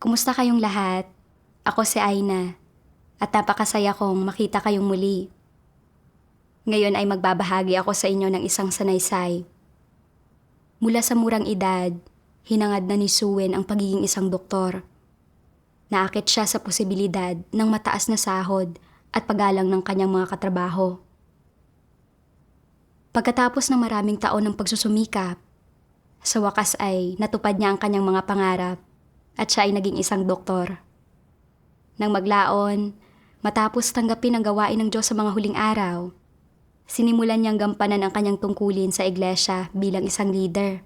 Kumusta kayong lahat? Ako si Aina at napakasaya kong makita kayong muli. Ngayon ay magbabahagi ako sa inyo ng isang sanaysay. Mula sa murang edad, hinangad na ni Suen ang pagiging isang doktor. Naakit siya sa posibilidad ng mataas na sahod at paggalang ng kanyang mga katrabaho. Pagkatapos ng maraming taon ng pagsusumikap, sa wakas ay natupad niya ang kanyang mga pangarap at siya ay naging isang doktor. Nang maglaon, matapos tanggapin ang gawain ng Diyos sa mga huling araw, sinimulan niyang gampanan ang kanyang tungkulin sa iglesia bilang isang leader.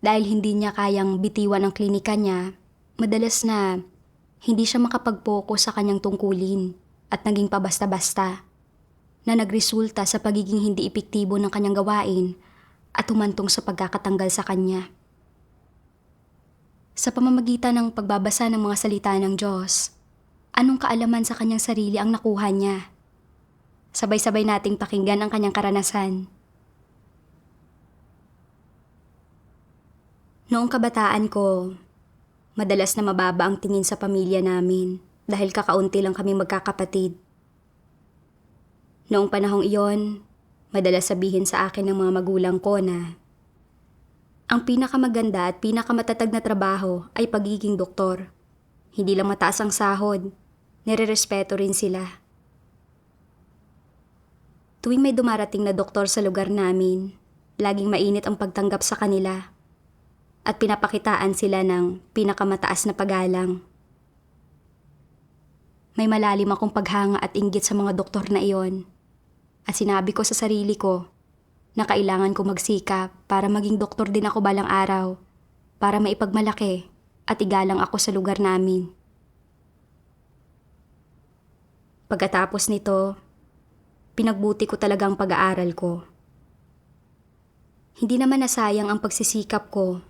Dahil hindi niya kayang bitiwan ang klinika niya, madalas na hindi siya makapag-focus sa kanyang tungkulin at naging pabasta-basta, na nagresulta sa pagiging hindi epektibo ng kanyang gawain at humantong sa pagkakatanggal sa kanya. Sa pamamagitan ng pagbabasa ng mga salita ng Diyos, anong kaalaman sa kanyang sarili ang nakuha niya? Sabay-sabay nating pakinggan ang kanyang karanasan. Noong kabataan ko, madalas na mababa ang tingin sa pamilya namin dahil kakaunti lang kami magkakapatid. Noong panahong iyon, madalas sabihin sa akin ng mga magulang ko na ang pinakamaganda at pinakamatatag na trabaho ay pagiging doktor. Hindi lang mataas ang sahod, nirerespeto rin sila. Tuwing may dumarating na doktor sa lugar namin, laging mainit ang pagtanggap sa kanila at pinapakitaan sila ng pinakamataas na paggalang. May malalim akong paghanga at inggit sa mga doktor na iyon at sinabi ko sa sarili ko na kailangan ko magsikap para maging doktor din ako balang araw para maipagmalaki at igalang ako sa lugar namin. Pagkatapos nito, pinagbuti ko talagang pag-aaral ko. Hindi naman nasayang ang pagsisikap ko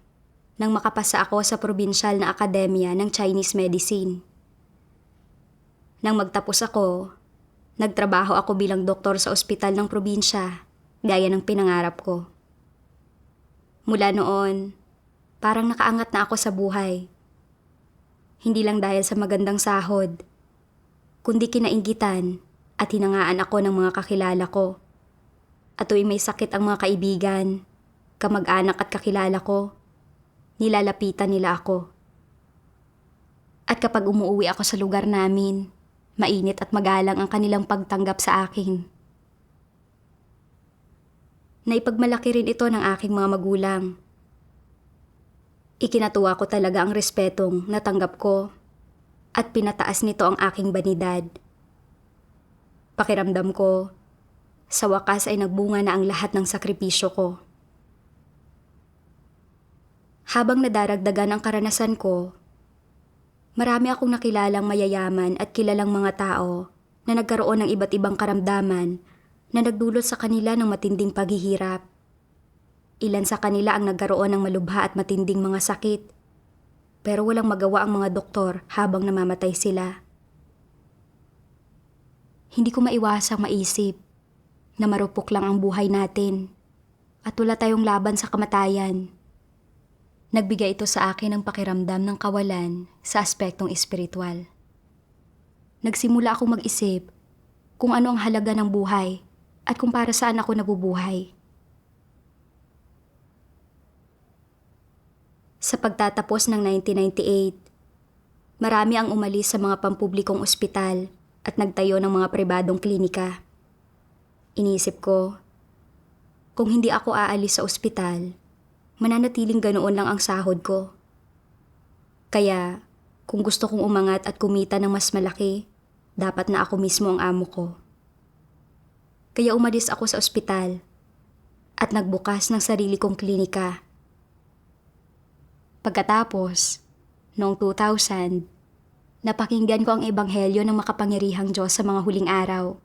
nang makapasa ako sa probinsyal na akademya ng Chinese medicine. Nang magtapos ako, nagtrabaho ako bilang doktor sa ospital ng probinsya, gaya ng pinangarap ko. Mula noon, parang nakaangat na ako sa buhay. Hindi lang dahil sa magandang sahod, kundi kinainggitan at hinangaan ako ng mga kakilala ko. At tuwing may sakit ang mga kaibigan, kamag-anak at kakilala ko, nilalapitan nila ako. At kapag umuwi ako sa lugar namin, mainit at magalang ang kanilang pagtanggap sa akin. Naipagmalaki rin ito ng aking mga magulang. Ikinatuwa ko talaga ang respetong natanggap ko at pinataas nito ang aking banidad. Pakiramdam ko, sa wakas ay nagbunga na ang lahat ng sakripisyo ko. Habang nadaragdagan ang karanasan ko, marami akong nakilalang mayayaman at kilalang mga tao na nagkaroon ng iba't ibang karamdaman na nagdulot sa kanila ng matinding paghihirap. Ilan sa kanila ang nagkaroon ng malubha at matinding mga sakit, pero walang magawa ang mga doktor habang namamatay sila. Hindi ko maiwasang maisip na marupok lang ang buhay natin at wala tayong laban sa kamatayan. Nagbigay ito sa akin ng pakiramdam ng kawalan sa aspektong espiritual. Nagsimula akong mag-isip kung ano ang halaga ng buhay at kung para saan ako nabubuhay. Sa pagtatapos ng 1998, marami ang umalis sa mga pampublikong ospital at nagtayo ng mga pribadong klinika. Iniisip ko, kung hindi ako aalis sa ospital, mananatiling ganoon lang ang sahod ko. Kaya, kung gusto kong umangat at kumita ng mas malaki, dapat na ako mismo ang amo ko. Kaya umalis ako sa ospital at nagbukas ng sarili kong klinika. Pagkatapos, noong 2000, napakinggan ko ang ebanghelyo ng makapangyarihang Diyos sa mga huling araw.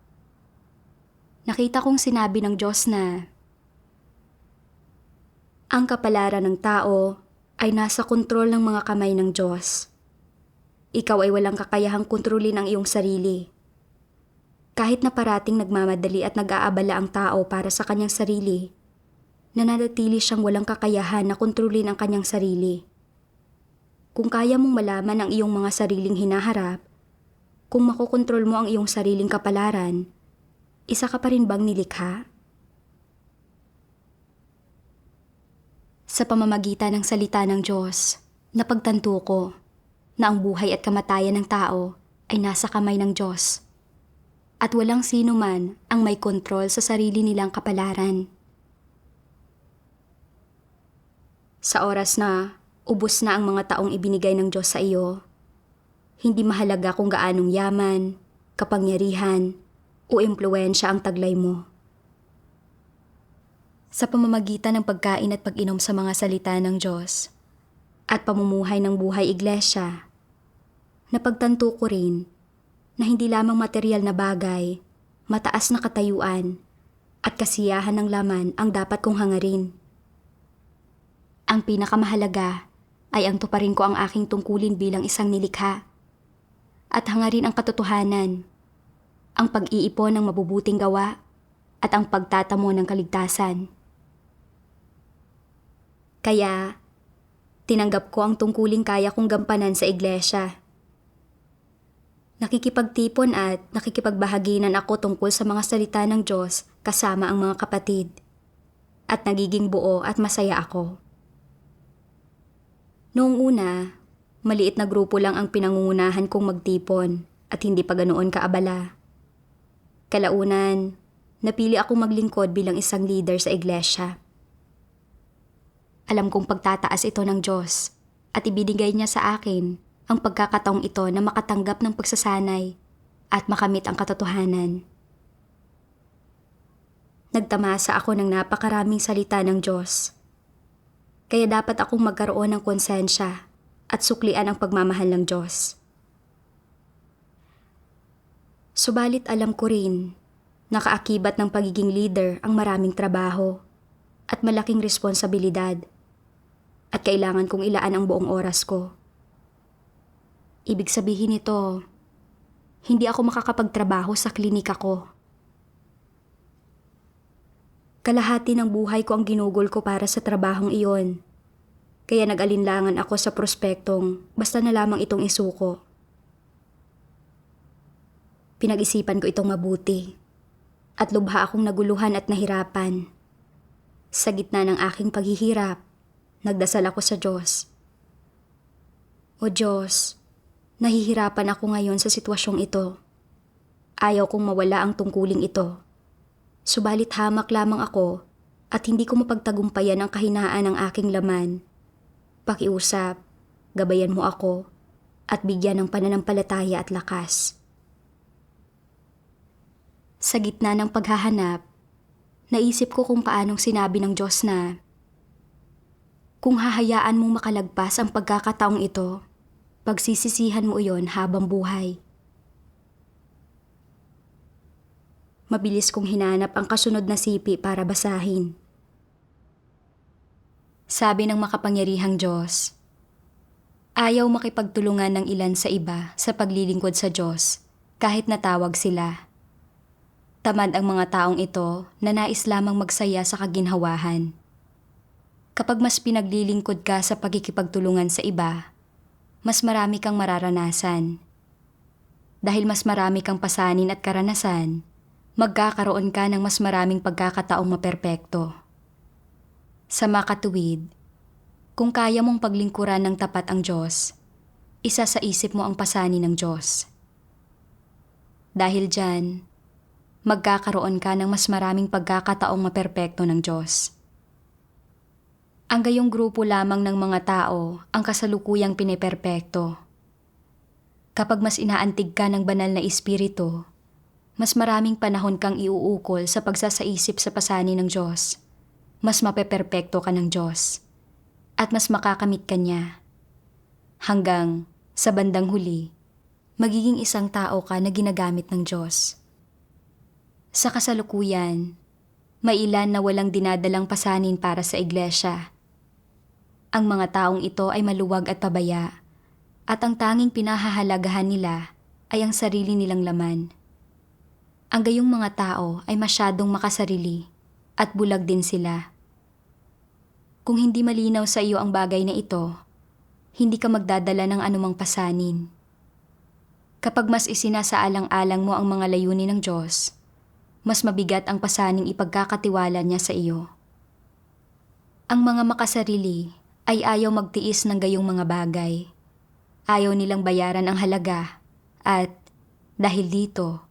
Nakita kong sinabi ng Diyos na ang kapalaran ng tao ay nasa kontrol ng mga kamay ng Diyos. Ikaw ay walang kakayahang kontrolin ang iyong sarili. Kahit na parating nagmamadali at nag-aabala ang tao para sa kanyang sarili, nananatili siyang walang kakayahan na kontrolin ang kanyang sarili. Kung kaya mong malaman ang iyong mga sariling hinaharap, kung makokontrol mo ang iyong sariling kapalaran, isa ka pa rin bang nilikha? Sa pamamagitan ng salita ng Diyos, napagtanto ko na ang buhay at kamatayan ng tao ay nasa kamay ng Diyos. At walang sino man ang may kontrol sa sarili nilang kapalaran. Sa oras na ubos na ang mga taong ibinigay ng Diyos sa iyo, hindi mahalaga kung gaanong yaman, kapangyarihan, o impluwensya ang taglay mo. Sa pamamagitan ng pagkain at pag-inom sa mga salita ng Diyos at pamumuhay ng buhay iglesia, napagtanto ko rin na hindi lamang material na bagay, mataas na katayuan, at kasiyahan ng laman ang dapat kong hangarin. Ang pinakamahalaga ay ang tuparin ko ang aking tungkulin bilang isang nilikha, at hangarin ang katotohanan, ang pag-iipon ng mabubuting gawa, at ang pagtatamo ng kaligtasan. Kaya, tinanggap ko ang tungkuling kaya kong gampanan sa iglesia. Nakikipagtipon at nakikipagbahaginan ako tungkol sa mga salita ng Diyos kasama ang mga kapatid. At nagiging buo at masaya ako. Noong una, maliit na grupo lang ang pinangungunahan kong magtipon at hindi pa ganoon kaabala. Kalaunan, napili akong maglingkod bilang isang leader sa iglesia. Alam kong pagtataas ito ng Diyos at ibinigay niya sa akin ang pagkakataong ito na makatanggap ng pagsasanay at makamit ang katotohanan. Nagtamasa ako ng napakaraming salita ng Diyos. Kaya dapat akong magkaroon ng konsensya at suklian ang pagmamahal ng Diyos. Subalit alam ko rin na kaakibat ng pagiging leader ang maraming trabaho at malaking responsibilidad at kailangan kong ilaan ang buong oras ko. Ibig sabihin nito, hindi ako makakapagtrabaho sa klinika ko. Kalahati ng buhay ko ang ginugol ko para sa trabahong iyon. Kaya nag-alinlangan ako sa prospektong basta na lamang itong isuko. Pinag-isipan ko itong mabuti at lubha akong naguluhan at nahirapan. Sa gitna ng aking paghihirap, nagdasal ako sa Diyos. O Diyos, nahihirapan ako ngayon sa sitwasyong ito. Ayaw kong mawala ang tungkuling ito. Subalit hamak lamang ako at hindi ko mapagtagumpayan ang kahinaan ng aking laman. Pakiusap, gabayan mo ako at bigyan ng pananampalataya at lakas. Sa gitna ng paghahanap, naisip ko kung paanong sinabi ng Diyos na, kung hahayaan mong makalagpas ang pagkakataong ito, pagsisisihan mo iyon habang buhay. Mabilis kong hinanap ang kasunod na sipi para basahin. Sabi ng makapangyarihang Diyos, ayaw makipagtulungan ng ilan sa iba sa paglilingkod sa Diyos kahit natawag sila. Tamad ang mga taong ito na nais lamang magsaya sa kaginhawahan. Kapag mas pinaglilingkod ka sa pagkikipagtulungan sa iba, mas marami kang mararanasan. Dahil mas marami kang pasanin at karanasan, magkakaroon ka ng mas maraming pagkakataong maperpekto. Sa makatuwid, kung kaya mong paglingkuran ng tapat ang Diyos, isa sa isip mo ang pasanin ng Diyos. Dahil dyan, magkakaroon ka ng mas maraming pagkakataong maperpekto ng Diyos. Ang gayong grupo lamang ng mga tao ang kasalukuyang piniperpekto. Kapag mas inaantig ka ng banal na espiritu, mas maraming panahon kang iuukol sa pagsasaisip sa pasanin ng Diyos. Mas mapeperpekto ka ng Diyos. At mas makakamit ka niya. Hanggang, sa bandang huli, magiging isang tao ka na ginagamit ng Diyos. Sa kasalukuyan, may ilan na walang dinadalang pasanin para sa iglesia. Ang mga taong ito ay maluwag at pabaya, at ang tanging pinahahalagahan nila ay ang sarili nilang laman. Ang gayong mga tao ay masyadong makasarili at bulag din sila. Kung hindi malinaw sa iyo ang bagay na ito, hindi ka magdadala ng anumang pasanin. Kapag mas isinasaalang-alang mo ang mga layunin ng Diyos, mas mabigat ang pasaning ipagkakatiwala niya sa iyo. Ang mga makasarili ay ayaw magtiis ng gayong mga bagay. Ayaw nilang bayaran ang halaga at dahil dito,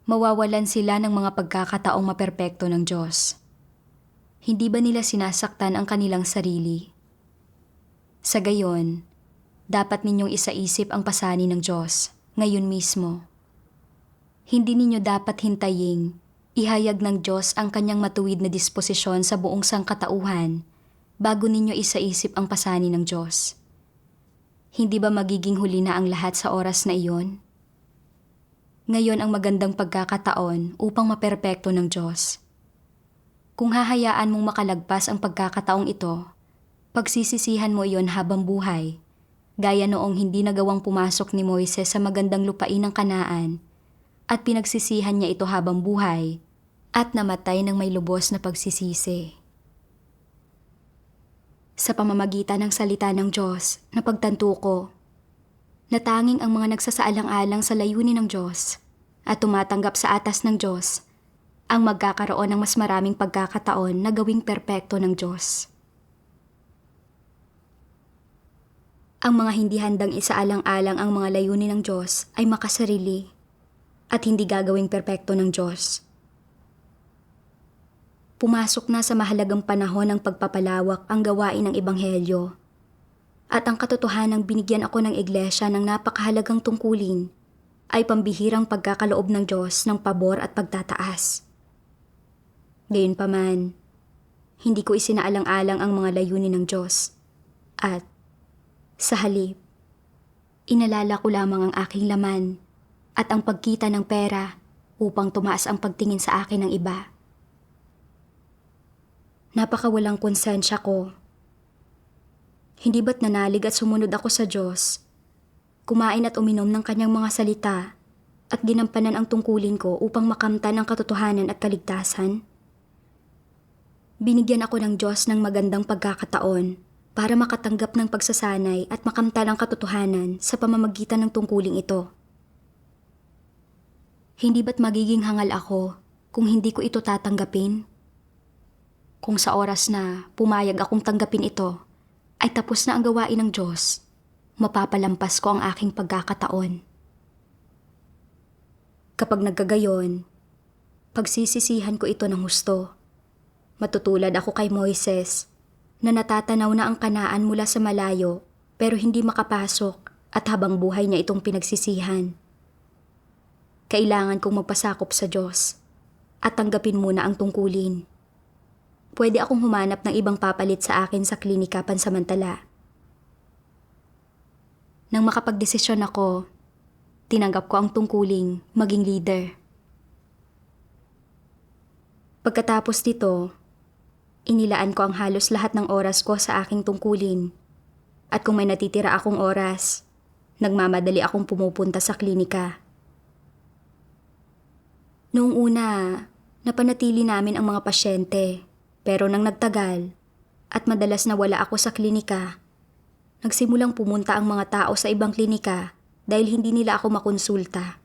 mawawalan sila ng mga pagkakataong maperpekto ng Diyos. Hindi ba nila sinasaktan ang kanilang sarili? Sa gayon, dapat ninyong isaisip ang pasanin ng Diyos ngayon mismo. Hindi ninyo dapat hintaying ihayag ng Diyos ang kanyang matuwid na disposisyon sa buong sangkatauhan bago ninyo isaisip ang pasanin ng Diyos. Hindi ba magiging huli na ang lahat sa oras na iyon? Ngayon ang magandang pagkakataon upang maperpekto ng Diyos. Kung hahayaan mong makalagpas ang pagkakataong ito, pagsisisihan mo iyon habang buhay, gaya noong hindi nagawang pumasok ni Moises sa magandang lupain ng Kanaan at pinagsisihan niya ito habang buhay at namatay ng may lubos na pagsisisi. Sa pamamagitan ng salita ng Diyos, napagtanto ko na tanging ang mga nagsasaalang-alang sa layunin ng Diyos at tumatanggap sa atas ng Diyos ang magkakaroon ng mas maraming pagkakataon na gawing perpekto ng Diyos. Ang mga hindi handang isaalang-alang ang mga layunin ng Diyos ay makasarili at hindi gagawing perpekto ng Diyos. Pumasok na sa mahalagang panahon ng pagpapalawak ang gawain ng Ebanghelyo at ang katotohanang binigyan ako ng iglesia ng napakahalagang tungkulin ay pambihirang pagkakaloob ng Diyos ng pabor at pagtataas. Gayunpaman, hindi ko isinaalang-alang ang mga layunin ng Diyos at sa halip, inalala ko lamang ang aking laman at ang pagkita ng pera upang tumaas ang pagtingin sa akin ng iba. Napakawalang konsensya ko. Hindi ba't nanalig at sumunod ako sa Diyos, kumain at uminom ng kanyang mga salita at ginampanan ang tungkulin ko upang makamtan ang katotohanan at kaligtasan? Binigyan ako ng Diyos ng magandang pagkakataon para makatanggap ng pagsasanay at makamtan ang katotohanan sa pamamagitan ng tungkuling ito. Hindi ba't magiging hangal ako kung hindi ko ito tatanggapin? Kung sa oras na pumayag akong tanggapin ito, ay tapos na ang gawain ng Diyos, mapapalampas ko ang aking pagkakataon. Kapag nagkagayon, pagsisisihan ko ito ng husto. Matutulad ako kay Moises, na natatanaw na ang Kanaan mula sa malayo pero hindi makapasok at habang buhay niya itong pinagsisihan. Kailangan kong magpasakop sa Diyos at tanggapin muna ang tungkulin. Pwede akong humanap ng ibang papalit sa akin sa klinika pansamantala. Nang makapagdesisyon ako, tinanggap ko ang tungkuling maging leader. Pagkatapos dito, inilaan ko ang halos lahat ng oras ko sa aking tungkulin. At kung may natitira akong oras, nagmamadali akong pumupunta sa klinika. Noong una, napanatili namin ang mga pasyente, pero nang nagtagal at madalas na wala ako sa klinika, nagsimulang pumunta ang mga tao sa ibang klinika dahil hindi nila ako makonsulta.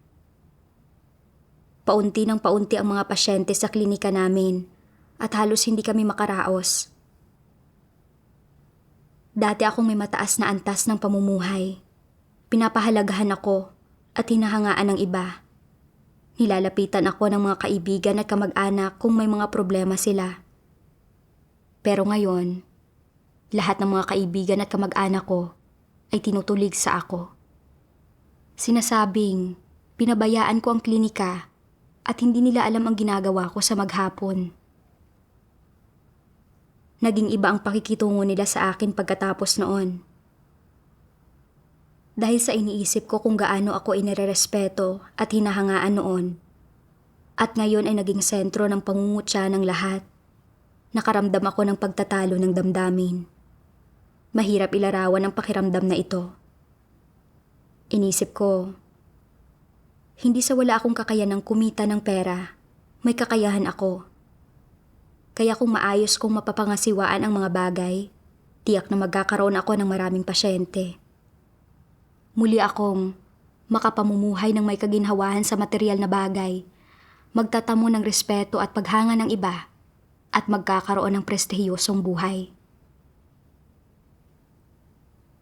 Paunti ng paunti ang mga pasyente sa klinika namin at halos hindi kami makaraos. Dati akong may mataas na antas ng pamumuhay. Pinapahalagahan ako at hinahangaan ng iba. Nilalapitan ako ng mga kaibigan at kamag-anak kung may mga problema sila. Pero ngayon, lahat ng mga kaibigan at kamag-anak ko ay tinutulig sa ako. Sinasabing, pinabayaan ko ang klinika at hindi nila alam ang ginagawa ko sa maghapon. Naging iba ang pakikitungo nila sa akin pagkatapos noon. Dahil sa iniisip ko kung gaano ako inirerespeto at hinahangaan noon. At ngayon ay naging sentro ng pangungutya ng lahat. Nakaramdam ako ng pagtatalo ng damdamin. Mahirap ilarawan ang pakiramdam na ito. Inisip ko, hindi sa wala akong kakayanang kumita ng pera, may kakayahan ako. Kaya kung maayos kong mapapangasiwaan ang mga bagay, Tiyak na magkakaroon ako ng maraming pasyente. Muli akong makapamumuhay ng may kaginhawahan sa material na bagay, magtatamo ng respeto at paghanga ng iba, at magkakaroon ng prestihiyosong buhay.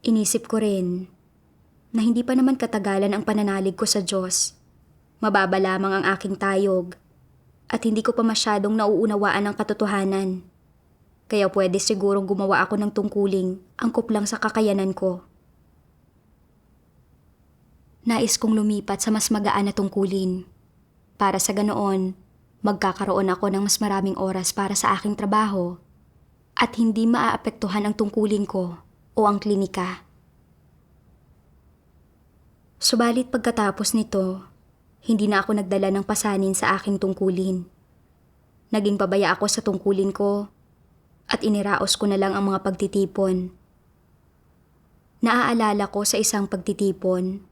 Inisip ko rin na hindi pa naman katagalan ang pananalig ko sa Diyos. Mababa lamang ang aking tayog at hindi ko pa masyadong nauunawaan ang katotohanan. Kaya pwede sigurong gumawa ako ng tungkuling angkop lang sa kakayanan ko. Nais kong lumipat sa mas magaan na tungkulin. Para sa ganoon, magkakaroon ako ng mas maraming oras para sa aking trabaho at hindi maaapektuhan ang tungkulin ko o ang klinika. Subalit pagkatapos nito, hindi na ako nagdala ng pasanin sa aking tungkulin. Naging pabaya ako sa tungkulin ko at iniraos ko na lang ang mga pagtitipon. Naaalala ko sa isang pagtitipon,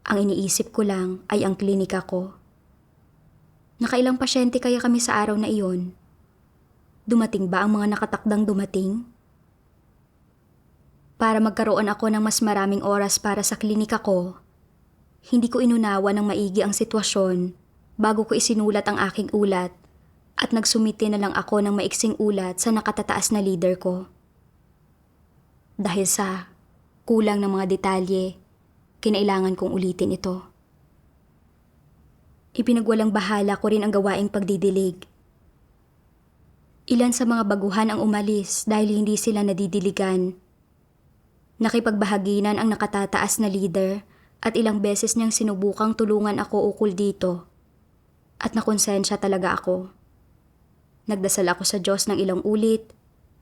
ang iniisip ko lang ay ang klinika ko. Nakailang pasyente kaya kami sa araw na iyon? Dumating ba ang mga nakatakdang dumating? Para magkaroon ako ng mas maraming oras para sa klinika ko, hindi ko inunawa ng maigi ang sitwasyon bago ko isinulat ang aking ulat at nagsumite na lang ako ng maiksing ulat sa nakatataas na leader ko. Dahil sa kulang ng mga detalye, kinailangan kong ulitin ito. Ipinagwalang bahala ko rin ang gawaing pagdidilig. Ilan sa mga baguhan ang umalis dahil hindi sila nadidiligan. Nakipagbahaginan ang nakatataas na leader at ilang beses niyang sinubukang tulungan ako ukol dito. At nakonsensya talaga ako. Nagdasal ako sa Diyos ng ilang ulit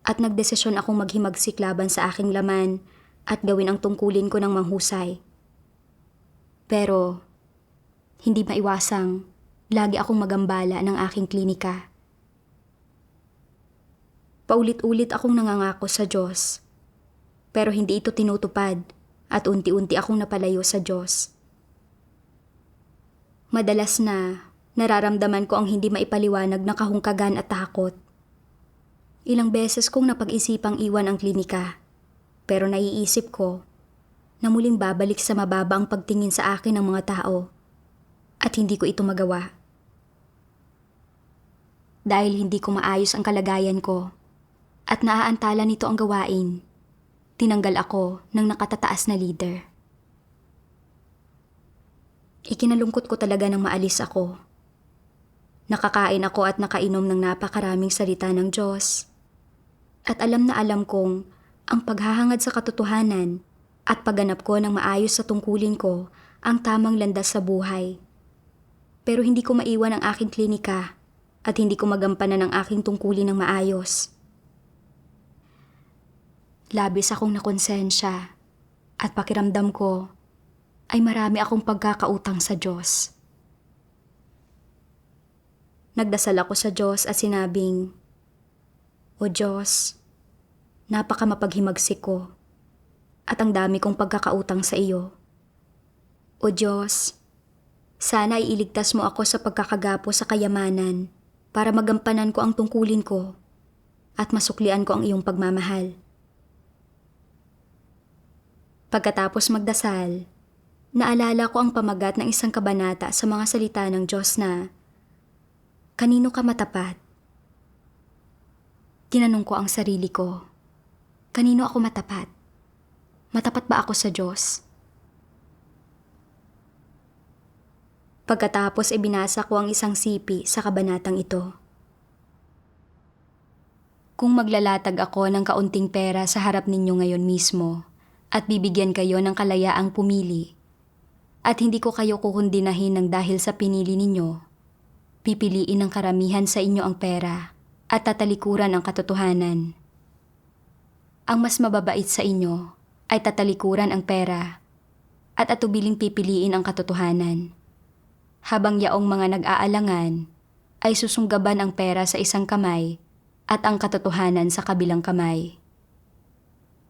at nagdesisyon akong maghimagsik laban sa aking laman at gawin ang tungkulin ko ng manghusay. Pero, hindi maiwasang lagi akong magambala ng aking klinika. Paulit-ulit akong nangangako sa Diyos, pero hindi ito tinutupad at unti-unti akong napalayo sa Diyos. Madalas na nararamdaman ko ang hindi maipaliwanag na kahungkagan at takot. Ilang beses kong napag-isipang iwan ang klinika, pero naiisip ko na muling babalik sa mababa ang pagtingin sa akin ng mga tao at hindi ko ito magawa. Dahil hindi ko maayos ang kalagayan ko at naaantala nito ang gawain, tinanggal ako ng nakatataas na leader. Ikinalungkot ko talaga nang maalis ako. Nakakain ako at nakainom ng napakaraming salita ng Diyos. At alam na alam kong ang paghahangad sa katotohanan at pagganap ko ng maayos sa tungkulin ko ang tamang landas sa buhay. Pero hindi ko maiwan ang aking klinika at hindi ko magampanan ang aking tungkulin ng maayos. Labis akong nakonsensya at pakiramdam ko ay marami akong pagkakautang sa Diyos. Nagdasal ako sa Diyos at sinabing, O Diyos, napakamapaghimagsik ko at ang dami kong pagkakautang sa iyo. O Diyos, sana iligtas mo ako sa pagkakagapo sa kayamanan para magampanan ko ang tungkulin ko at masuklian ko ang iyong pagmamahal. Pagkatapos magdasal, naalala ko ang pamagat ng isang kabanata sa mga salita ng Diyos na, Kanino ka matapat? Tinanong ko ang sarili ko, kanino ako matapat? Matapat ba ako sa Diyos? Pagkatapos ibinasa ko ang isang sipi sa kabanatang ito. Kung maglalatag ako ng kaunting pera sa harap ninyo ngayon mismo at bibigyan kayo ng kalayaang pumili at hindi ko kayo kukundinahin ng dahil sa pinili ninyo, pipiliin ng karamihan sa inyo ang pera at tatalikuran ang katotohanan. Ang mas mababait sa inyo ay tatalikuran ang pera at atubiling pipiliin ang katotohanan. Habang yaong mga nag-aalangan ay susunggaban ang pera sa isang kamay at ang katotohanan sa kabilang kamay.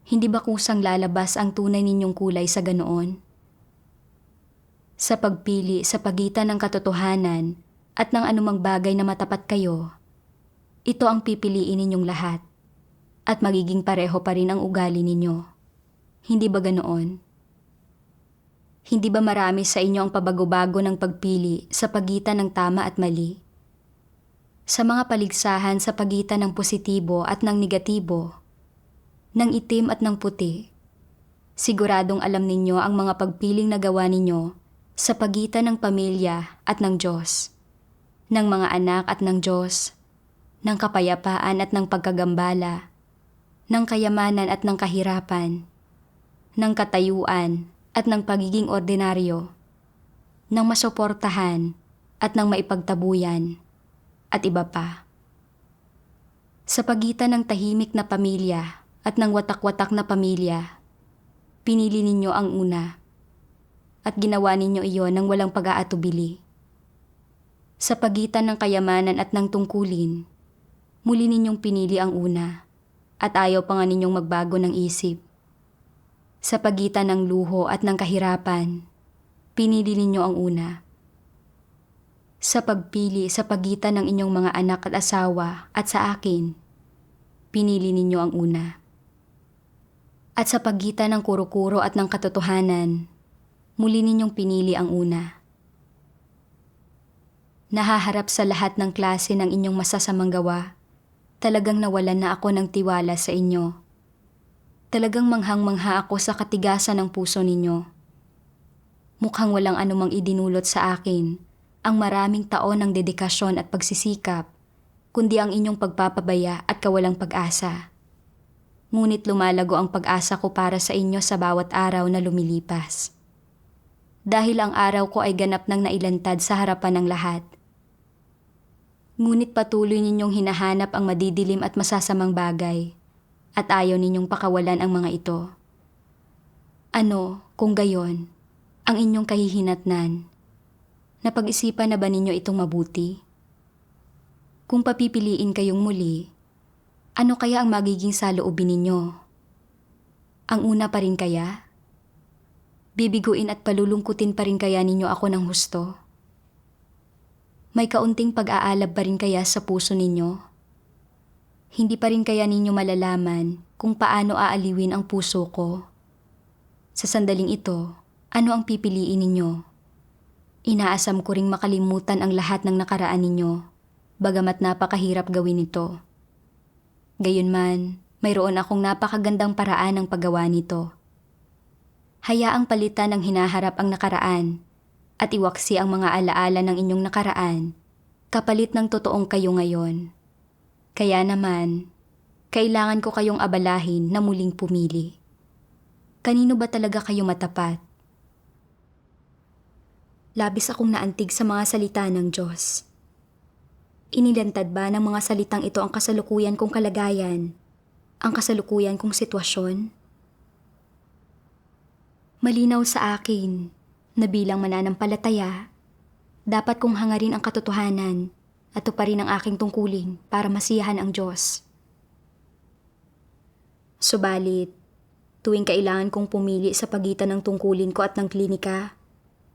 Hindi ba kusang lalabas ang tunay ninyong kulay sa ganoon? Sa pagpili sa pagitan ng katotohanan at ng anumang bagay na matapat kayo, ito ang pipiliin ninyong lahat. at magiging pareho pa rin ang ugali ninyo. Hindi ba ganoon? Hindi ba marami sa inyo ang pabago-bago ng pagpili sa pagitan ng tama at mali? Sa mga paligsahan sa pagitan ng positibo at ng negatibo, ng itim at ng puti, siguradong alam ninyo ang mga pagpiling na gawa ninyo sa pagitan ng pamilya at ng Diyos, ng mga anak at ng Diyos, ng kapayapaan at ng pagkagambala, ng kayamanan at ng kahirapan, ng katayuan at ng pagiging ordinaryo, ng masuportahan at ng maipagtabuyan, at iba pa. Sa pagitan ng tahimik na pamilya at ng watak-watak na pamilya, pinili ninyo ang una, at ginawa ninyo iyon ng walang pag-aatubili. Sa pagitan ng kayamanan at ng tungkulin, muli ninyong pinili ang una, at ayaw pa nga ninyong magbago ng isip. Sa pagitan ng luho at ng kahirapan, pinili ninyo ang una. Sa pagpili sa pagitan ng inyong mga anak at asawa at sa akin, pinili ninyo ang una. At sa pagitan ng kuro-kuro at ng katotohanan, muli ninyong pinili ang una. Nahaharap sa lahat ng klase ng inyong masasamang gawa, talagang nawalan na ako ng tiwala sa inyo. Talagang manghang-mangha ako sa katigasan ng puso ninyo. Mukhang walang anumang idinulot sa akin ang maraming taon ng dedikasyon at pagsisikap, kundi ang inyong pagpapabaya at kawalang pag-asa. Ngunit lumalago ang pag-asa ko para sa inyo sa bawat araw na lumilipas. Dahil ang araw ko ay ganap nang nailantad sa harapan ng lahat. Ngunit patuloy ninyong hinahanap ang madidilim at masasamang bagay, at ayaw ninyong pakawalan ang mga ito. Ano, kung gayon, ang inyong kahihinatnan? Napag-isipan na ba ninyo itong mabuti? Kung papipiliin kayong muli, ano kaya ang magiging saloobin ninyo? Ang una pa rin kaya? Bibiguin at palulungkutin pa rin kaya ninyo ako ng husto? May kaunting pag-aalab pa rin kaya sa puso ninyo? Hindi pa rin kaya ninyo malalaman kung paano aaliwin ang puso ko? Sa sandaling ito, ano ang pipiliin ninyo? Inaasam ko ring makalimutan ang lahat ng nakaraan ninyo, bagamat napakahirap gawin ito. Gayunman, mayroon akong napakagandang paraan ng paggawa nito. Hayaang palitan ng hinaharap ang nakaraan at iwaksi ang mga alaala ng inyong nakaraan, kapalit ng totoong kayo ngayon. Kaya naman, kailangan ko kayong abalahin na muling pumili. Kanino ba talaga kayo matapat? Labis akong naantig sa mga salita ng Diyos. Inilantad ba ng mga salitang ito ang kasalukuyan kong kalagayan, ang kasalukuyan kong sitwasyon? Malinaw sa akin na bilang mananampalataya, dapat kong hangarin ang katotohanan at tuparin ang aking tungkulin para masiyahan ang Diyos. Subalit, tuwing kailangan kong pumili sa pagitan ng tungkulin ko at ng klinika,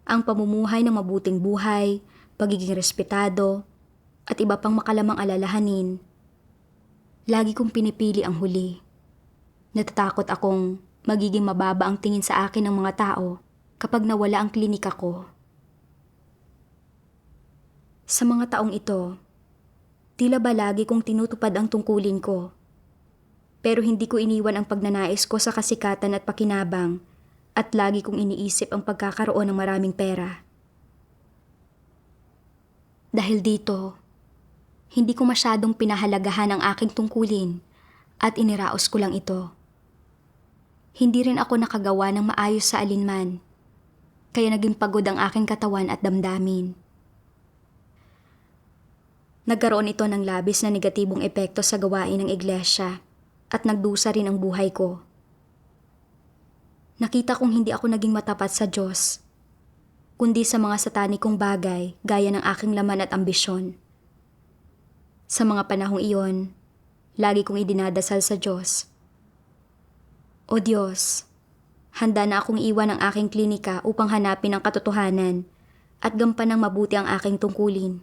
ang pamumuhay ng mabuting buhay, pagiging respetado, at iba pang makalamang alalahanin, lagi kong pinipili ang huli. Natatakot akong magiging mababa ang tingin sa akin ng mga tao kapag nawala ang klinika ko. Sa mga taong ito, tila ba lagi kong tinutupad ang tungkulin ko. Pero hindi ko iniwan ang pagnanais ko sa kasikatan at pakinabang at lagi kong iniisip ang pagkakaroon ng maraming pera. Dahil dito, hindi ko masyadong pinahalagahan ang aking tungkulin at iniraos ko lang ito. Hindi rin ako nakagawa ng maayos sa alinman, kaya naging pagod ang aking katawan at damdamin. Nagkaroon ito ng labis na negatibong epekto sa gawain ng iglesia at nagdusa rin ang buhay ko. Nakita kong hindi ako naging matapat sa Diyos, kundi sa mga satanikong bagay gaya ng aking laman at ambisyon. Sa mga panahong iyon, lagi kong idinadasal sa Diyos. O Diyos, handa na akong iwan ang aking klinika upang hanapin ang katotohanan at gampanang mabuti ang aking tungkulin.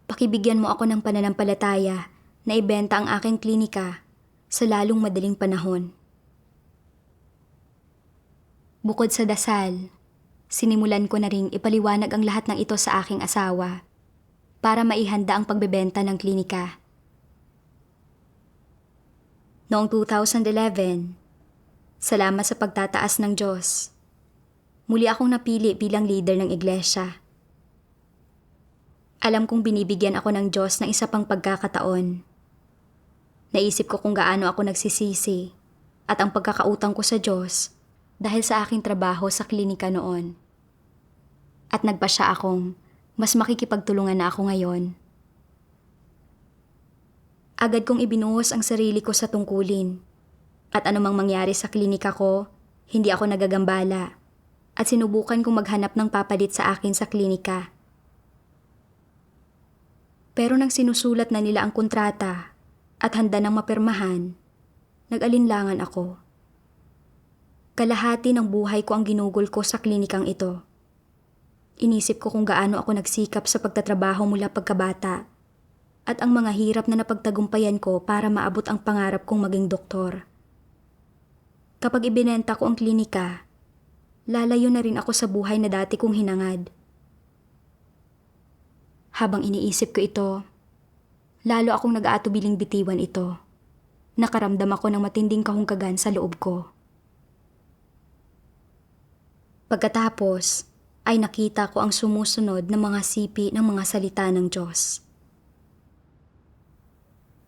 Pakibigyan mo ako ng pananampalataya na ibenta ang aking klinika sa lalong madaling panahon. Bukod sa dasal, sinimulan ko na ring ipaliwanag ang lahat ng ito sa aking asawa para maihanda ang pagbebenta ng klinika. Noong 2011, salamat sa pagtataas ng Diyos, muli akong napili bilang leader ng iglesia. Alam kong binibigyan ako ng Diyos ng isa pang pagkakataon. Naisip ko kung gaano ako nagsisisi at ang pagkakautang ko sa Diyos dahil sa aking trabaho sa klinika noon. At nagpasya akong mas makikipagtulungan na ako ngayon. Agad kong ibinuhos ang sarili ko sa tungkulin. At anumang mangyari sa klinika ko, hindi ako nagagambala. At sinubukan kong maghanap ng papalit sa akin sa klinika. Pero nang sinusulat na nila ang kontrata at handa ng mapirmahan, nag-alinlangan ako. Kalahati ng buhay ko ang ginugol ko sa klinikang ito. Inisip ko kung gaano ako nagsikap sa pagtatrabaho mula pagkabata at ang mga hirap na napagtagumpayan ko para maabot ang pangarap kong maging doktor. Kapag ibinenta ko ang klinika, lalayo na rin ako sa buhay na dati kong hinangad. Habang iniisip ko ito, lalo akong nag-aatubiling bitiwan ito. Nakaramdam ako ng matinding kahungkagan sa loob ko. Pagkatapos, ay nakita ko ang sumusunod na mga sipi ng mga salita ng Diyos.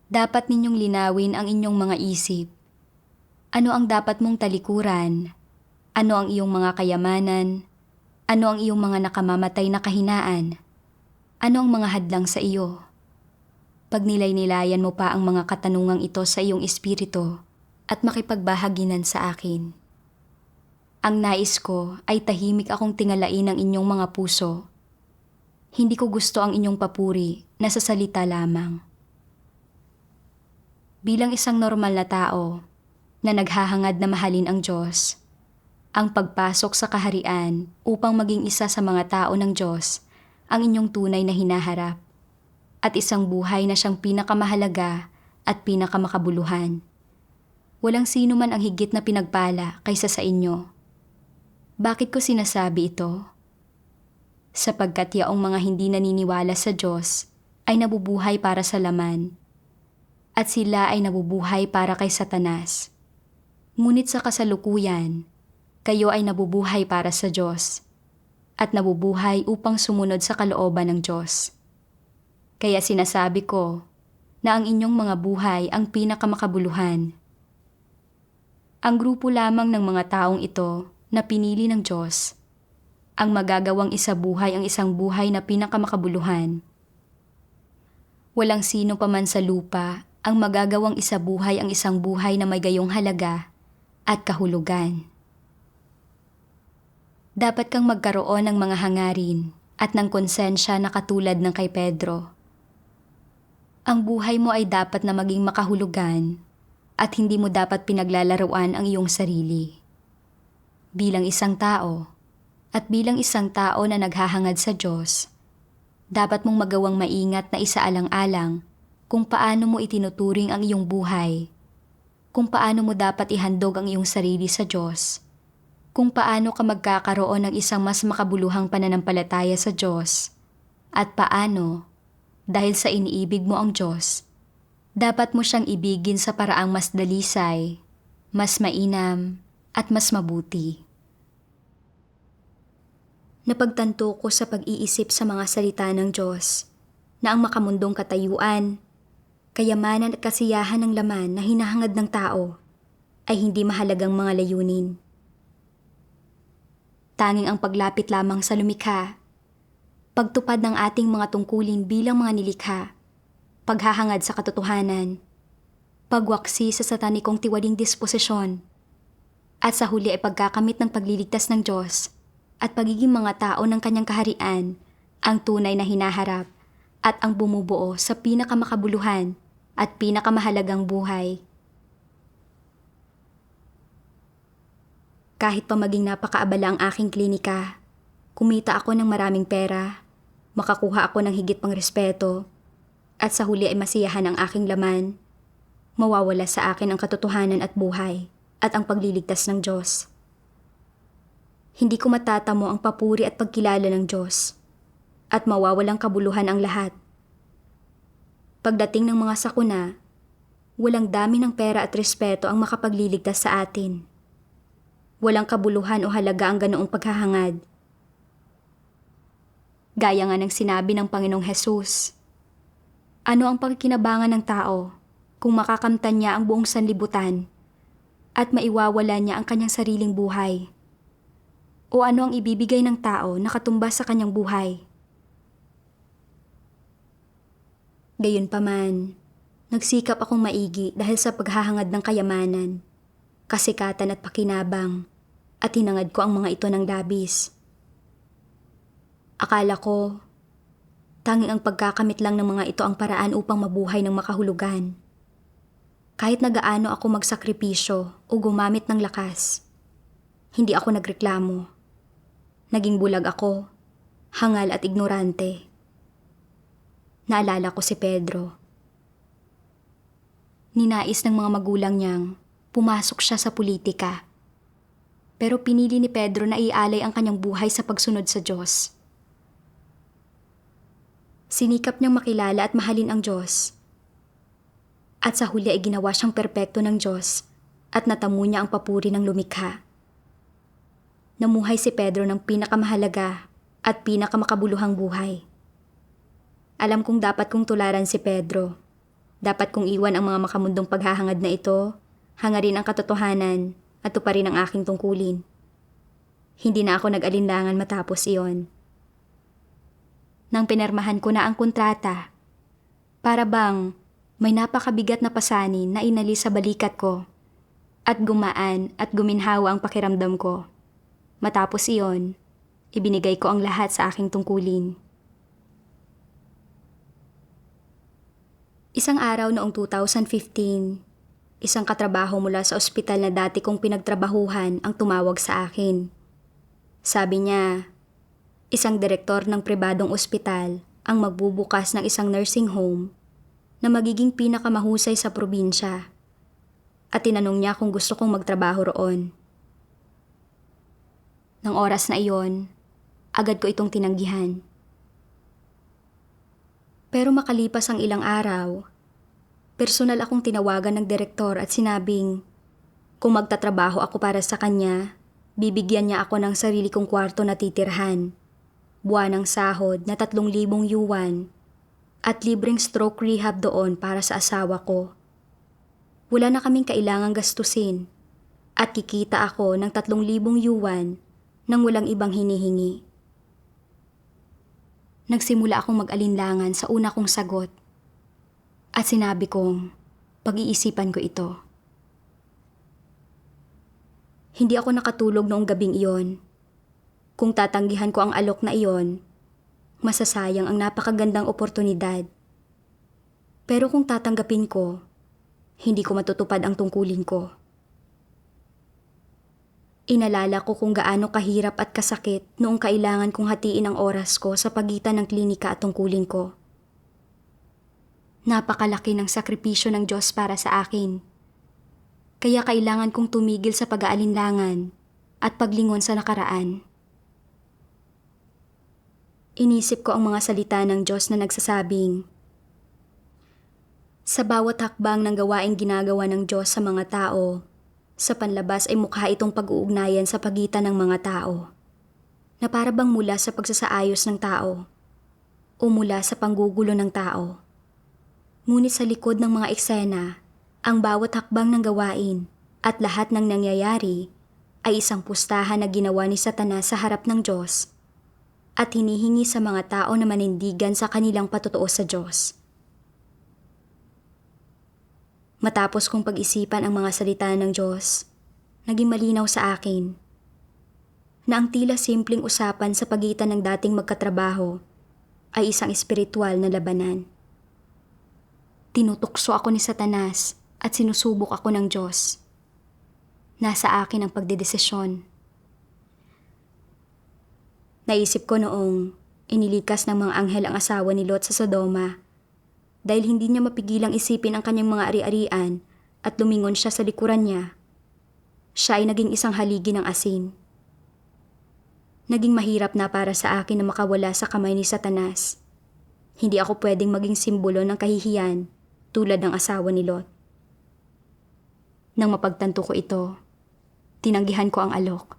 Dapat ninyong linawin ang inyong mga isip. Ano ang dapat mong talikuran? Ano ang iyong mga kayamanan? Ano ang iyong mga nakamamatay na kahinaan? Ano ang mga hadlang sa iyo? Pag nilay-nilayan mo pa ang mga katanungang ito sa iyong espiritu at makipagbahaginan sa akin. Ang nais ko ay tahimik akong tingalain ang inyong mga puso. Hindi ko gusto ang inyong papuri na sa salita lamang. Bilang isang normal na tao na naghahangad na mahalin ang Diyos, ang pagpasok sa kaharian upang maging isa sa mga tao ng Diyos ang inyong tunay na hinaharap at isang buhay na siyang pinakamahalaga at pinakamakabuluhan. Walang sino man ang higit na pinagpala kaysa sa inyo. Bakit ko sinasabi ito? Sapagkat yaong mga hindi naniniwala sa Diyos ay nabubuhay para sa laman at sila ay nabubuhay para kay Satanas. Ngunit sa kasalukuyan, kayo ay nabubuhay para sa Diyos at nabubuhay upang sumunod sa kalooban ng Diyos. Kaya sinasabi ko na ang inyong mga buhay ang pinakamakabuluhan. Ang grupo lamang ng mga taong ito na pinili ng Diyos ang magagawang isabuhay ang isang buhay na pinakamakabuluhan. Walang sino pa man sa lupa ang magagawang isabuhay ang isang buhay na may gayong halaga at kahulugan. Dapat kang magkaroon ng mga hangarin at ng konsensya na katulad ng kay Pedro. Ang buhay mo ay dapat na maging makahulugan at hindi mo dapat pinaglalaruan ang iyong sarili. Bilang isang tao at bilang isang tao na naghahangad sa Diyos, dapat mong magawang maingat na isaalang-alang kung paano mo itinuturing ang iyong buhay, kung paano mo dapat ihandog ang iyong sarili sa Diyos, kung paano ka magkakaroon ng isang mas makabuluhang pananampalataya sa Diyos, at paano, dahil sa iniibig mo ang Diyos, dapat mo siyang ibigin sa paraang mas dalisay, mas mainam, at mas mabuti. Napagtanto ko sa pag-iisip sa mga salita ng Diyos na ang makamundong katayuan, kayamanan at kasiyahan ng laman na hinahangad ng tao ay hindi mahalagang mga layunin. Tanging ang paglapit lamang sa lumikha, pagtupad ng ating mga tungkulin bilang mga nilikha, paghahangad sa katotohanan, pagwaksi sa satanikong tiwaling disposisyon, at sa huli ay pagkakamit ng pagliligtas ng Diyos at pagiging mga tao ng kanyang kaharian ang tunay na hinaharap at ang bumubuo sa pinakamakabuluhan at pinakamahalagang buhay. Kahit pa maging napakaabala ang aking klinika, kumita ako ng maraming pera, makakuha ako ng higit pang respeto, at sa huli ay masiyahan ang aking laman. mawawala sa akin ang katotohanan at buhay at ang pagliligtas ng Diyos. Hindi ko matatamo ang papuri at pagkilala ng Diyos at mawawalang kabuluhan ang lahat. Pagdating ng mga sakuna, walang dami ng pera at respeto ang makapagliligtas sa atin. Walang kabuluhan o halaga ang ganoong paghahangad. Gaya nga ng sinabi ng Panginoong Hesus, ano ang pagkinabangan ng tao kung makakamtan niya ang buong sanlibutan at maiwawala niya ang kanyang sariling buhay? O ano ang ibibigay ng tao na katumbas sa kanyang buhay? Gayunpaman, nagsikap akong maigi dahil sa paghahangad ng kayamanan, kasikatan at pakinabang, at hinangad ko ang mga ito ng labis. Akala ko, tanging ang pagkakamit lang ng mga ito ang paraan upang mabuhay ng makahulugan. Kahit nagaano ako magsakripisyo o gumamit ng lakas, hindi ako nagreklamo. Naging bulag ako, hangal at ignorante. Naalala ko si Pedro. Ninais ng mga magulang niyang pumasok siya sa politika. Pero pinili ni Pedro na ialay ang kanyang buhay sa pagsunod sa Diyos. Sinikap niyang makilala at mahalin ang Diyos. At sa huli ay ginawa siyang perpekto ng Diyos at natamo niya ang papuri ng lumikha. Namuhay si Pedro ng pinakamahalaga at pinakamakabuluhang buhay. Alam kong dapat kong tularan si Pedro. Dapat kong iwan ang mga makamundong paghahangad na ito, hangarin ang katotohanan at tuparin ang aking tungkulin. Hindi na ako nag-alinlangan matapos iyon. Nang pinirmahan ko na ang kontrata, para bang may napakabigat na pasanin na inali sa balikat ko at gumaan at guminhawa ang pakiramdam ko. Matapos iyon, ibinigay ko ang lahat sa aking tungkulin. Isang araw noong 2015, isang katrabaho mula sa ospital na dati kong pinagtrabahuhan ang tumawag sa akin. Sabi niya, isang direktor ng pribadong ospital ang magbubukas ng isang nursing home na magiging pinakamahusay sa probinsya at tinanong niya kung gusto kong magtrabaho roon. Nang oras na iyon, agad ko itong tinanggihan. Pero makalipas ang ilang araw, personal akong tinawagan ng direktor at sinabing, kung magtatrabaho ako para sa kanya, bibigyan niya ako ng sarili kong kwarto na titirhan, buwanang sahod na 3,000 yuan, at libreng stroke rehab doon para sa asawa ko. Wala na kaming kailangang gastusin, at kikita ako ng 3,000 yuan nang walang ibang hinihingi. Nagsimula akong mag-alinlangan sa una kong sagot at sinabi kong pag-iisipan ko ito. Hindi ako nakatulog noong gabing iyon. Kung tatanggihan ko ang alok na iyon, masasayang ang napakagandang oportunidad. Pero kung tatanggapin ko, hindi ko matutupad ang tungkulin ko. Inalala ko kung gaano kahirap at kasakit noong kailangan kong hatiin ang oras ko sa pagitan ng klinika at tungkulin ko. Napakalaki ng sakripisyo ng Diyos para sa akin. Kaya kailangan kong tumigil sa pag-aalinlangan at paglingon sa nakaraan. Inisip ko ang mga salita ng Diyos na nagsasabing, sa bawat hakbang ng gawaing ginagawa ng Diyos sa mga tao, sa panlabas ay mukha itong pag-uugnayan sa pagitan ng mga tao, na para bang mula sa pagsasaayos ng tao o mula sa panggugulo ng tao. Ngunit sa likod ng mga eksena, ang bawat hakbang ng gawain at lahat ng nangyayari ay isang pustahan na ginawa ni Satanas sa harap ng Diyos at hinihingi sa mga tao na manindigan sa kanilang patotoo sa Diyos. Matapos kong pag-isipan ang mga salita ng Diyos, naging malinaw sa akin na ang tila simpleng usapan sa pagitan ng dating magkatrabaho ay isang espiritual na labanan. Tinutukso ako ni Satanas at sinusubok ako ng Diyos. Nasa akin ang pagdedesisyon. Naisip ko noong inilikas ng mga anghel ang asawa ni Lot sa Sodoma dahil hindi niya mapigilang isipin ang kanyang mga ari-arian at lumingon siya sa likuran niya, siya ay naging isang haligi ng asin. Naging mahirap na para sa akin na makawala sa kamay ni Satanas. Hindi ako pwedeng maging simbolo ng kahihiyan tulad ng asawa ni Lot. Nang mapagtanto ko ito, tinanggihan ko ang alok.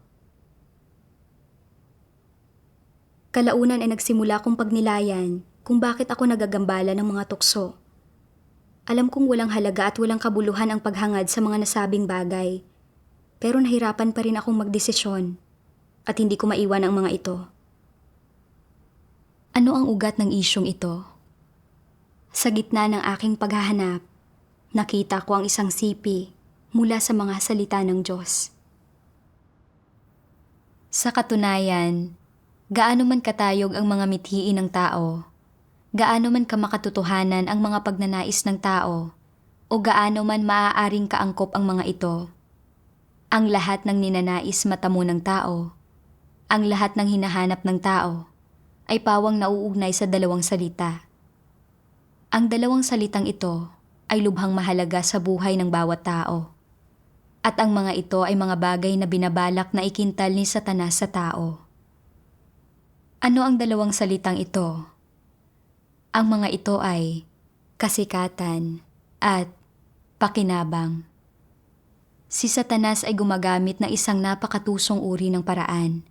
Kalaunan ay nagsimula kong pagnilayan kung bakit ako nagagambala ng mga tukso. Alam kong walang halaga at walang kabuluhan ang paghangad sa mga nasabing bagay, pero nahirapan pa rin akong magdesisyon at hindi ko maiwan ang mga ito. Ano ang ugat ng isyong ito? Sa gitna ng aking paghahanap, nakita ko ang isang sipi mula sa mga salita ng Diyos. Sa katunayan, gaano man katayog ang mga mithiin ng tao, gaano man kamakatotohanan ang mga pagnanais ng tao, o gaano man maaaring kaangkop ang mga ito, ang lahat ng ninanais matamo ng tao, ang lahat ng hinahanap ng tao, ay pawang nauugnay sa dalawang salita. Ang dalawang salitang ito ay lubhang mahalaga sa buhay ng bawat tao. At ang mga ito ay mga bagay na binabalak na ikintal ni Satanas sa tao. Ano ang dalawang salitang ito? Ang mga ito ay kasikatan at pakinabang. Si Satanas ay gumagamit ng isang napakatusong uri ng paraan.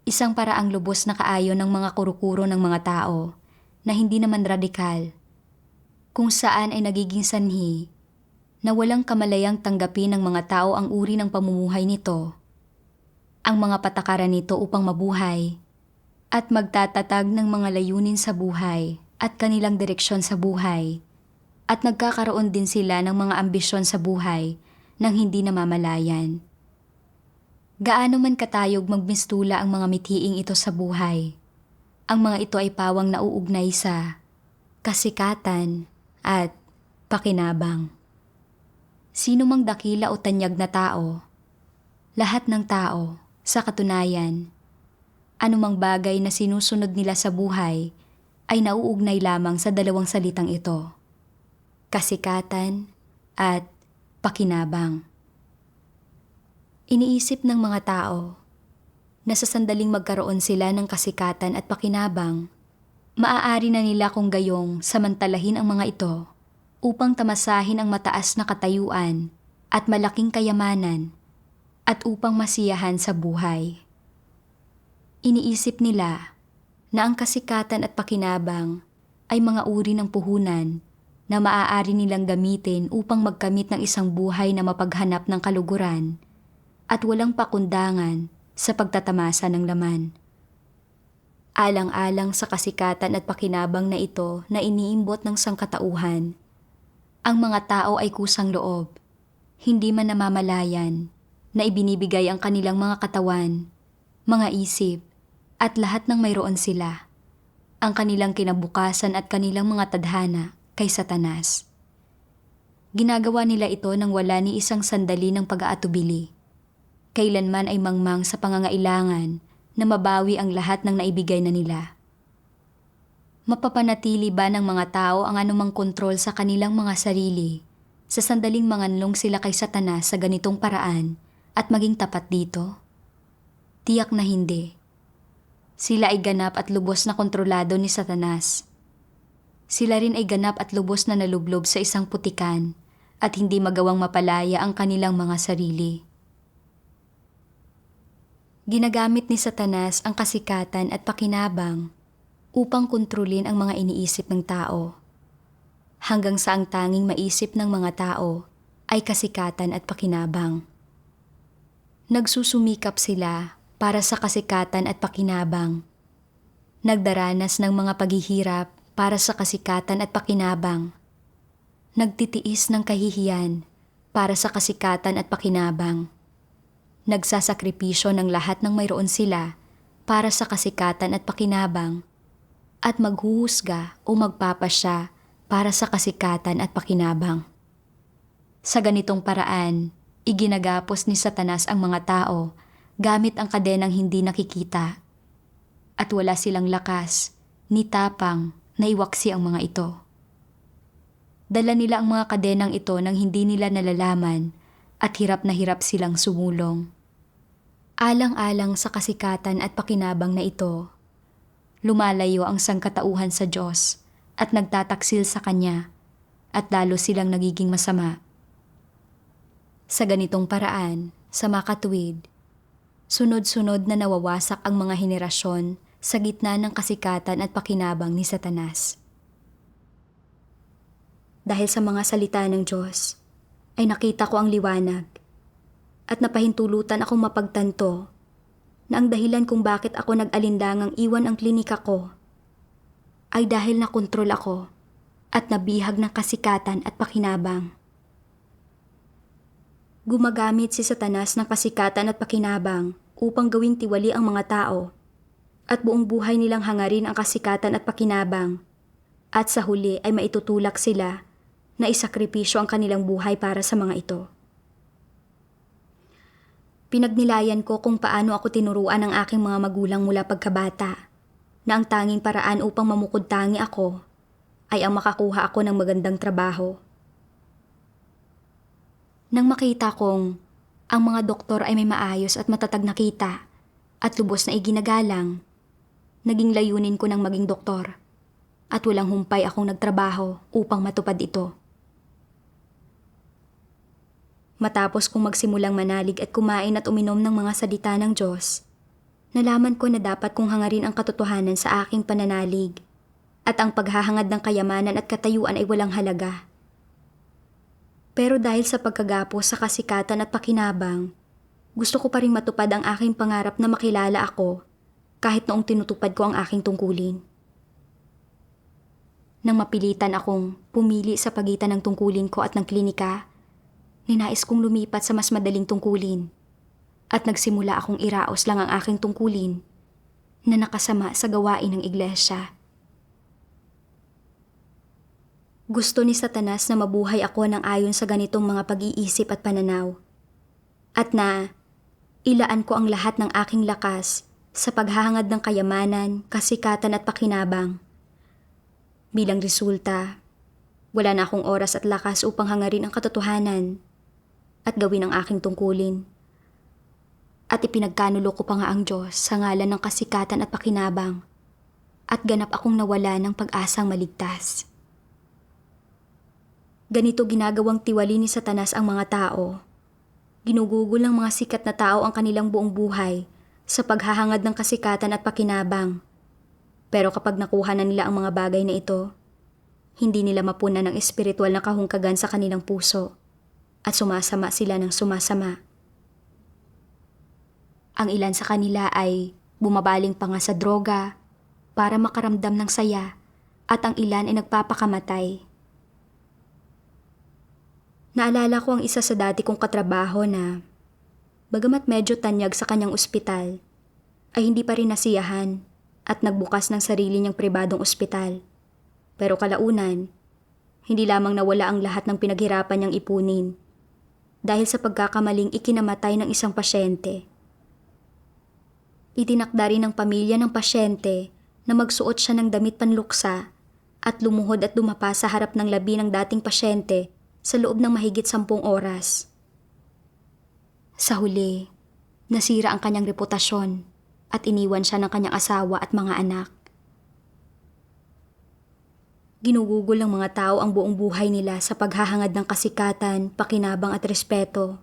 Isang paraang lubos na kaayon ng mga kuro-kuro ng mga tao na hindi naman radikal, kung saan ay nagiging sanhi na walang kamalayang tanggapin ng mga tao ang uri ng pamumuhay nito, ang mga patakaran nito upang mabuhay, at magtatatag ng mga layunin sa buhay at kanilang direksyon sa buhay, at nagkakaroon din sila ng mga ambisyon sa buhay nang hindi namamalayan. Gaano man katayog magmistula ang mga mithiing ito sa buhay, ang mga ito ay pawang nauugnay sa kasikatan at pakinabang. Sino mang dakila o tanyag na tao, lahat ng tao, sa katunayan, anumang bagay na sinusunod nila sa buhay ay nauugnay lamang sa dalawang salitang ito, kasikatan at pakinabang. Iniisip ng mga tao na sa sandaling magkaroon sila ng kasikatan at pakinabang, maaari na nila kung gayong samantalahin ang mga ito upang tamasahin ang mataas na katayuan at malaking kayamanan at upang masiyahan sa buhay. Iniisip nila na ang kasikatan at pakinabang ay mga uri ng puhunan na maaari nilang gamitin upang magkamit ng isang buhay na mapaghanap ng kaluguran at walang pakundangan sa pagtatamasa ng laman. Alang-alang sa kasikatan at pakinabang na ito na iniimbot ng sangkatauhan, ang mga tao ay kusang loob, hindi man namamalayan, na ibinibigay ang kanilang mga katawan, mga isip, at lahat ng mayroon sila, ang kanilang kinabukasan at kanilang mga tadhana kay Satanas. Ginagawa nila ito nang wala ni isang sandali ng pag-aatubili. Kailanman ay mangmang sa pangangailangan na mabawi ang lahat ng naibigay na nila. Mapapanatili ba ng mga tao ang anumang kontrol sa kanilang mga sarili sa sandaling manganlong sila kay Satanas sa ganitong paraan at maging tapat dito? Tiyak na hindi. Sila ay ganap at lubos na kontrolado ni Satanas. Sila rin ay ganap at lubos na nalublob sa isang putikan at hindi magawang mapalaya ang kanilang mga sarili. Ginagamit ni Satanas ang kasikatan at pakinabang upang kontrolin ang mga iniisip ng tao, hanggang sa ang tanging maisip ng mga tao ay kasikatan at pakinabang. Nagsusumikap sila para sa kasikatan at pakinabang. Nagdaranas ng mga paghihirap para sa kasikatan at pakinabang. Nagtitiis ng kahihiyan para sa kasikatan at pakinabang. Nagsasakripisyo ng lahat ng mayroon sila para sa kasikatan at pakinabang, at maghuhusga o magpapasya para sa kasikatan at pakinabang. Sa ganitong paraan, iginagapos ni Satanas ang mga tao gamit ang kadenang hindi nakikita, at wala silang lakas ni tapang na iwaksi ang mga ito. Dala nila ang mga kadenang ito nang hindi nila nalalaman at hirap na hirap silang sumulong. Alang-alang sa kasikatan at pakinabang na ito, lumalayo ang sangkatauhan sa Diyos at nagtataksil sa Kanya at lalo silang nagiging masama. Sa ganitong paraan, sa makatuwid, sunod-sunod na nawawasak ang mga henerasyon sa gitna ng kasikatan at pakinabang ni Satanas. Dahil sa mga salita ng Diyos, ay nakita ko ang liwanag at napahintulutan akong mapagtanto na ang dahilan kung bakit ako nag-alinlangang iwan ang klinika ko ay dahil nakontrol ako at nabihag ng kasikatan at pakinabang. Gumagamit si Satanas ng kasikatan at pakinabang upang gawing tiwali ang mga tao at buong buhay nilang hangarin ang kasikatan at pakinabang at sa huli ay maitutulak sila na isakripisyo ang kanilang buhay para sa mga ito. Pinagnilayan ko kung paano ako tinuruan ng aking mga magulang mula pagkabata na ang tanging paraan upang mamukod-tangi ako ay ang makakuha ako ng magandang trabaho. Nang makita kong ang mga doktor ay may maayos at matatag na kita at lubos na iginagalang, naging layunin ko ng maging doktor at walang humpay akong nagtrabaho upang matupad ito. Matapos kong magsimulang manalig at kumain at uminom ng mga salita ng Diyos, nalaman ko na dapat kong hangarin ang katotohanan sa aking pananalig at ang paghahangad ng kayamanan at katayuan ay walang halaga. Pero dahil sa pagkagapos sa kasikatan at pakinabang, gusto ko pa rin matupad ang aking pangarap na makilala ako kahit noong tinutupad ko ang aking tungkulin. Nang mapilitan akong pumili sa pagitan ng tungkulin ko at ng klinika, ninais kong lumipat sa mas madaling tungkulin at nagsimula akong iraos lang ang aking tungkulin na nakasama sa gawain ng iglesia. Gusto ni Satanas na mabuhay ako ng ayon sa ganitong mga pag-iisip at pananaw at na ilaan ko ang lahat ng aking lakas sa paghahangad ng kayamanan, kasikatan at pakinabang. Bilang resulta, wala na akong oras at lakas upang hangarin ang katotohanan at gawin ang aking tungkulin. At ipinagkanulo ko pa nga ang Diyos sa ngalan ng kasikatan at pakinabang at ganap akong nawala ng pag-asang maligtas. Ganito ginagawang tiwali ni Satanas ang mga tao. Ginugugol ng mga sikat na tao ang kanilang buong buhay sa paghahangad ng kasikatan at pakinabang. Pero kapag nakuha na nila ang mga bagay na ito, hindi nila mapunan ng espiritual na kahungkagan sa kanilang puso at sumasama sila ng sumasama. Ang ilan sa kanila ay bumabaling pa nga sa droga para makaramdam ng saya at ang ilan ay nagpapakamatay. Naalala ko ang isa sa dati kong katrabaho na bagamat medyo tanyag sa kanyang ospital, ay hindi pa rin nasiyahan at nagbukas ng sarili niyang pribadong ospital. Pero kalaunan, hindi lamang nawala ang lahat ng pinaghirapan niyang ipunin dahil sa pagkakamaling ikinamatay ng isang pasyente. Itinakda rin ng pamilya ng pasyente na magsuot siya ng damit panluksa at lumuhod at dumapa sa harap ng labi ng dating pasyente sa loob ng mahigit 10 oras. Sa huli, nasira ang kanyang reputasyon at iniwan siya ng kanyang asawa at mga anak. Ginugugol ng mga tao ang buong buhay nila sa paghahangad ng kasikatan, pakinabang at respeto.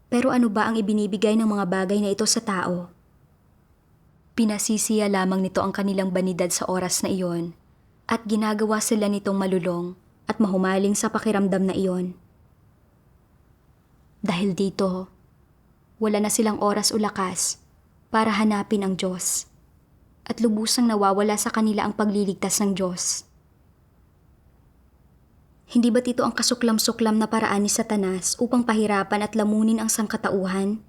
Pero ano ba ang ibinibigay ng mga bagay na ito sa tao? Pinasisiya lamang nito ang kanilang banidad sa oras na iyon at ginagawa sila nitong malulong at mahumaling sa pakiramdam na iyon. Dahil dito, wala na silang oras o lakas para hanapin ang Diyos at lubusang nawawala sa kanila ang pagliligtas ng Diyos. Hindi ba't ito ang kasuklam-suklam na paraan ni Satanas upang pahirapan at lamunin ang sangkatauhan?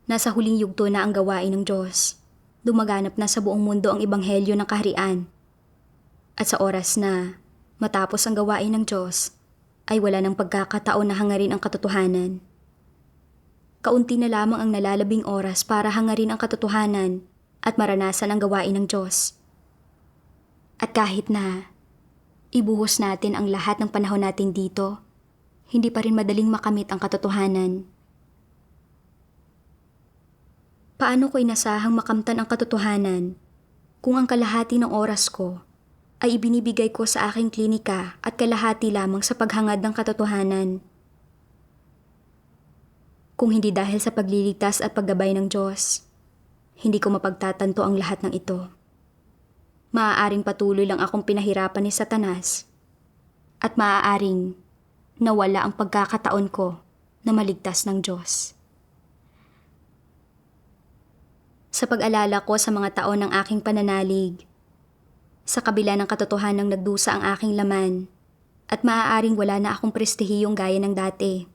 Nasa huling yugto na ang gawain ng Diyos. Dumaganap na sa buong mundo ang ebanghelyo ng kaharian. At sa oras na matapos ang gawain ng Diyos, ay wala ng pagkakataon na hangarin ang katotohanan. Kaunti na lamang ang nalalabing oras para hangarin ang katotohanan at maranasan ang gawain ng Diyos. At kahit na ibuhos natin ang lahat ng panahon natin dito, hindi pa rin madaling makamit ang katotohanan. Paano ko inasahang makamtan ang katotohanan kung ang kalahati ng oras ko ay ibinibigay ko sa aking klinika at kalahati lamang sa paghangad ng katotohanan? Kung hindi dahil sa pagliligtas at paggabay ng Diyos, hindi ko mapagtatanto ang lahat ng ito. Maaaring patuloy lang akong pinahirapan ni Satanas at maaaring nawala ang pagkakataon ko na maligtas ng Diyos. Sa pag-alala ko sa mga taon ng aking pananalig, sa kabila ng katotohanang nagdusa ang aking laman at maaaring wala na akong prestihiyong gaya ng dati,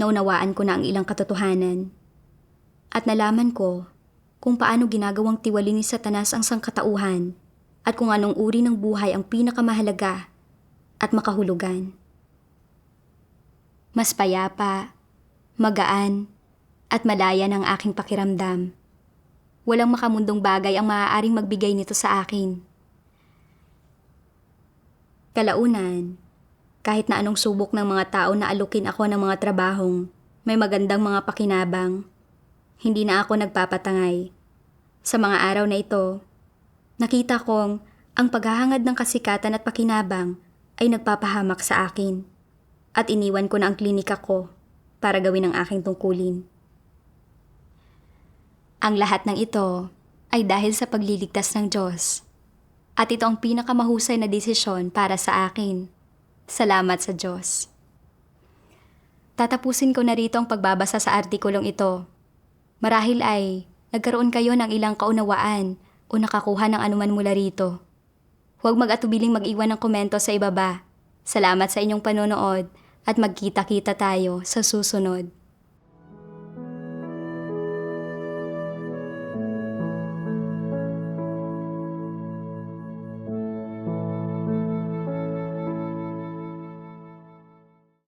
naunawaan ko na ang ilang katotohanan at nalaman ko kung paano ginagawang tiwali ni Satanas ang sangkatauhan at kung anong uri ng buhay ang pinakamahalaga at makahulugan. Mas payapa, magaan, at malaya ng aking pakiramdam. Walang makamundong bagay ang maaaring magbigay nito sa akin. Kalaunan, kahit na anong subok ng mga tao na alukin ako ng mga trabahong may magandang mga pakinabang, hindi na ako nagpapatangay. Sa mga araw na ito, nakita kong ang paghahangad ng kasikatan at pakinabang ay nagpapahamak sa akin at iniwan ko na ang klinika ko para gawin ang aking tungkulin. Ang lahat ng ito ay dahil sa pagliligtas ng Diyos at ito ang pinakamahusay na desisyon para sa akin. Salamat sa Diyos. Tatapusin ko na rito ang pagbabasa sa artikulong ito. Marahil ay nagkaroon kayo ng ilang kaunawaan o nakakuha ng anuman mula rito. Huwag mag-atubiling mag-iwan ng komento sa ibaba. Salamat sa inyong panonood at magkita-kita tayo sa susunod.